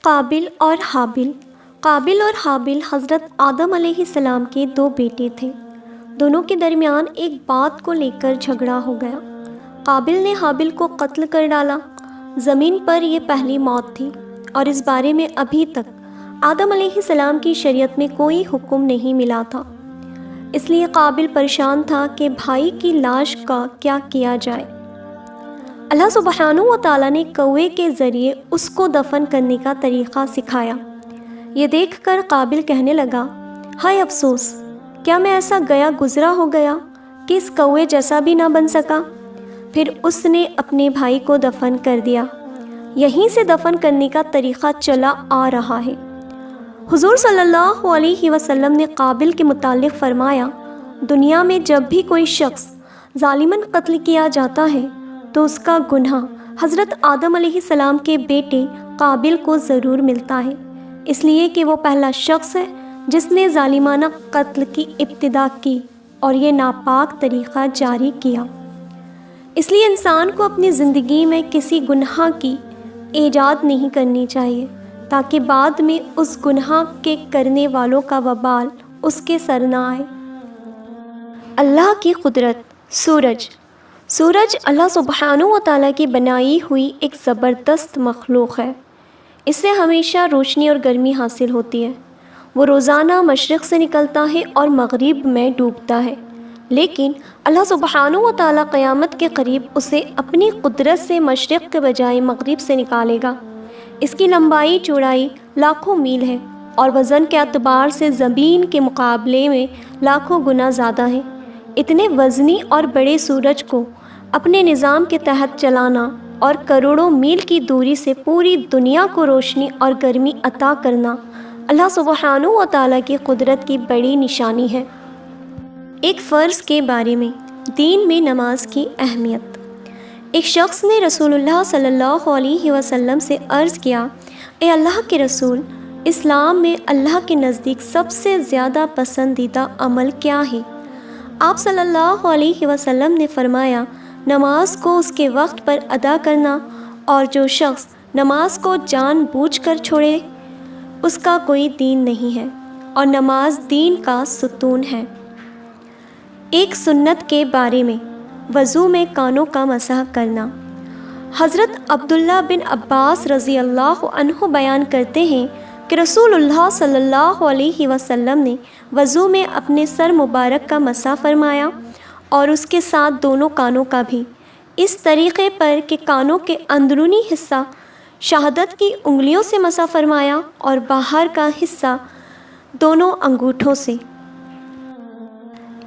قابل اور حابل۔ قابل اور حابل حضرت آدم علیہ السلام کے دو بیٹے تھے۔ دونوں کے درمیان ایک بات کو لے کر جھگڑا ہو گیا۔ قابل نے حابل کو قتل کر ڈالا۔ زمین پر یہ پہلی موت تھی اور اس بارے میں ابھی تک آدم علیہ السلام کی شریعت میں کوئی حکم نہیں ملا تھا۔ اس لیے قابل پریشان تھا کہ بھائی کی لاش کا کیا کیا جائے۔ اللہ سبحانہ و تعالیٰ نے کوے کے ذریعے اس کو دفن کرنے کا طریقہ سکھایا۔ یہ دیکھ کر قابل کہنے لگا، ہائے افسوس، کیا میں ایسا گیا گزرا ہو گیا کہ اس کوے جیسا بھی نہ بن سکا۔ پھر اس نے اپنے بھائی کو دفن کر دیا۔ یہیں سے دفن کرنے کا طریقہ چلا آ رہا ہے۔ حضور صلی اللہ علیہ وسلم نے قابل کے متعلق فرمایا، دنیا میں جب بھی کوئی شخص ظالماً قتل کیا جاتا ہے تو اس کا گناہ حضرت آدم علیہ السلام کے بیٹے قابل کو ضرور ملتا ہے، اس لیے کہ وہ پہلا شخص ہے جس نے ظالمانہ قتل کی ابتدا کی اور یہ ناپاک طریقہ جاری کیا۔ اس لیے انسان کو اپنی زندگی میں کسی گناہ کی ایجاد نہیں کرنی چاہیے تاکہ بعد میں اس گناہ کے کرنے والوں کا وبال اس کے سر نہ آئے۔ اللہ کی قدرت۔ سورج اللہ سبحانہ و تعالیٰ کی بنائی ہوئی ایک زبردست مخلوق ہے۔ اس سے ہمیشہ روشنی اور گرمی حاصل ہوتی ہے۔ وہ روزانہ مشرق سے نکلتا ہے اور مغرب میں ڈوبتا ہے، لیکن اللہ سبحانہ و تعالیٰ قیامت کے قریب اسے اپنی قدرت سے مشرق کے بجائے مغرب سے نکالے گا۔ اس کی لمبائی چوڑائی لاکھوں میل ہے اور وزن کے اعتبار سے زمین کے مقابلے میں لاکھوں گنا زیادہ ہے۔ اتنے وزنی اور بڑے سورج کو اپنے نظام کے تحت چلانا اور کروڑوں میل کی دوری سے پوری دنیا کو روشنی اور گرمی عطا کرنا اللہ سبحانہ و تعالیٰ کی قدرت کی بڑی نشانی ہے۔ ایک فرض کے بارے میں، دین میں نماز کی اہمیت۔ ایک شخص نے رسول اللہ صلی اللہ علیہ وسلم سے عرض کیا، اے اللہ کے رسول، اسلام میں اللہ کے نزدیک سب سے زیادہ پسندیدہ عمل کیا ہے؟ آپ صلی اللہ علیہ وسلم نے فرمایا، نماز کو اس کے وقت پر ادا کرنا، اور جو شخص نماز کو جان بوجھ کر چھوڑے اس کا کوئی دین نہیں ہے، اور نماز دین کا ستون ہے۔ ایک سنت کے بارے میں، وضو میں کانوں کا مسح کرنا۔ حضرت عبداللہ بن عباس رضی اللہ عنہ بیان کرتے ہیں کہ رسول اللہ صلی اللہ علیہ وسلم نے وضو میں اپنے سر مبارک کا مسح فرمایا اور اس کے ساتھ دونوں کانوں کا بھی، اس طریقے پر کہ کانوں کے اندرونی حصہ شہادت کی انگلیوں سے مسح فرمایا اور باہر کا حصہ دونوں انگوٹھوں سے۔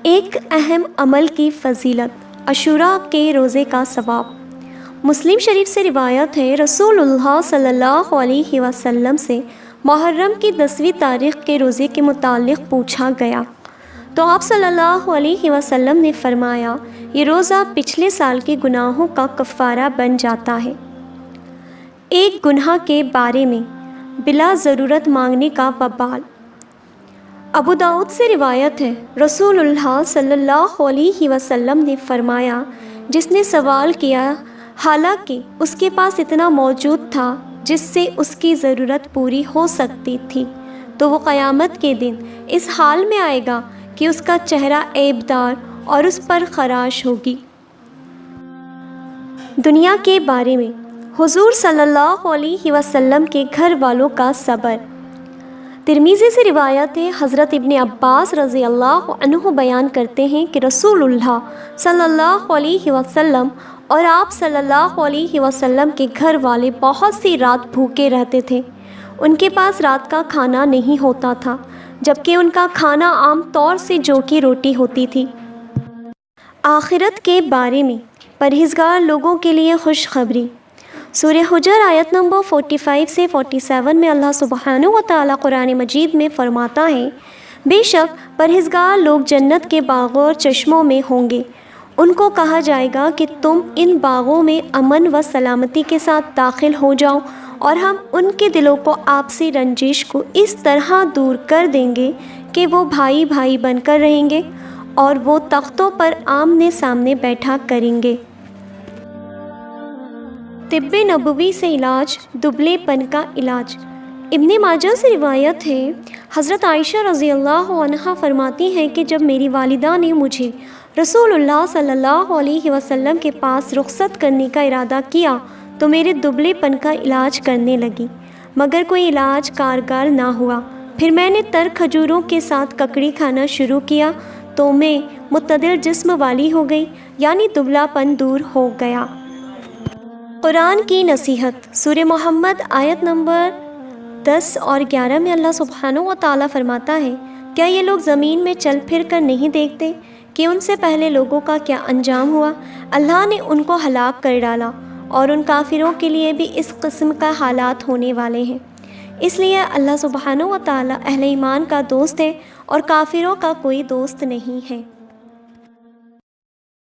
ایک اہم عمل کی فضیلت، عاشوراء کے روزے کا ثواب۔ مسلم شریف سے روایت ہے، رسول اللہ صلی اللہ علیہ وسلم سے محرم کی 10ویں تاریخ کے روزے کے متعلق پوچھا گیا تو آپ صلی اللہ علیہ وسلم نے فرمایا، یہ روزہ پچھلے سال کے گناہوں کا کفارہ بن جاتا ہے۔ ایک گناہ کے بارے میں، بلا ضرورت مانگنے کا وبال۔ ابو داؤد سے روایت ہے، رسول اللہ صلی اللہ علیہ وسلم نے فرمایا، جس نے سوال کیا حالانکہ اس کے پاس اتنا موجود تھا جس سے اس کی ضرورت پوری ہو سکتی تھی، تو وہ قیامت کے دن اس حال میں آئے گا کہ اس کا چہرہ عیبدار اور اس پر خراش ہوگی۔ دنیا کے بارے میں، حضور صلی اللہ علیہ وسلم کے گھر والوں کا صبر۔ ترمذی سے روایت ہے، حضرت ابن عباس رضی اللہ عنہ بیان کرتے ہیں کہ رسول اللہ صلی اللہ علیہ وسلم اور آپ صلی اللہ علیہ وسلم کے گھر والے بہت سی رات بھوکے رہتے تھے۔ ان کے پاس رات کا کھانا نہیں ہوتا تھا، جبکہ ان کا کھانا عام طور سے جو کی روٹی ہوتی تھی۔ آخرت کے بارے میں، پرہیزگار لوگوں کے لیے خوشخبری۔ سورہ حجر آیت نمبر 45 سے 47 میں اللہ سبحانہ و تعالیٰ قرآن مجید میں فرماتا ہے، بے شک پرہیزگار لوگ جنت کے باغوں اور چشموں میں ہوں گے۔ ان کو کہا جائے گا کہ تم ان باغوں میں امن و سلامتی کے ساتھ داخل ہو جاؤ، اور ہم ان کے دلوں کو آپسی رنجش کو اس طرح دور کر دیں گے کہ وہ بھائی بھائی بن کر رہیں گے، اور وہ تختوں پر آمنے سامنے بیٹھا کریں گے۔ طب نبوی سے علاج، دبلے پن کا علاج۔ ابن ماجہ سے روایت ہے، حضرت عائشہ رضی اللہ عنہا فرماتی ہیں کہ جب میری والدہ نے مجھے رسول اللہ صلی اللہ علیہ وسلم کے پاس رخصت کرنے کا ارادہ کیا تو میرے دبلے پن کا علاج کرنے لگی، مگر کوئی علاج کارگر نہ ہوا۔ پھر میں نے تر کھجوروں کے ساتھ ککڑی کھانا شروع کیا تو میں معتدل جسم والی ہو گئی، یعنی دبلا پن دور ہو گیا۔ قرآن کی نصیحت، سورہ محمد آیت نمبر 10 اور 11 میں اللہ سبحانہ و تعالیٰ فرماتا ہے، کیا یہ لوگ زمین میں چل پھر کر نہیں دیکھتے کہ ان سے پہلے لوگوں کا کیا انجام ہوا؟ اللہ نے ان کو ہلاک کر ڈالا، اور ان کافروں کے لیے بھی اس قسم کا حالات ہونے والے ہیں۔ اس لیے اللہ سبحانہ و تعالیٰ اہل ایمان کا دوست ہے اور کافروں کا کوئی دوست نہیں ہے۔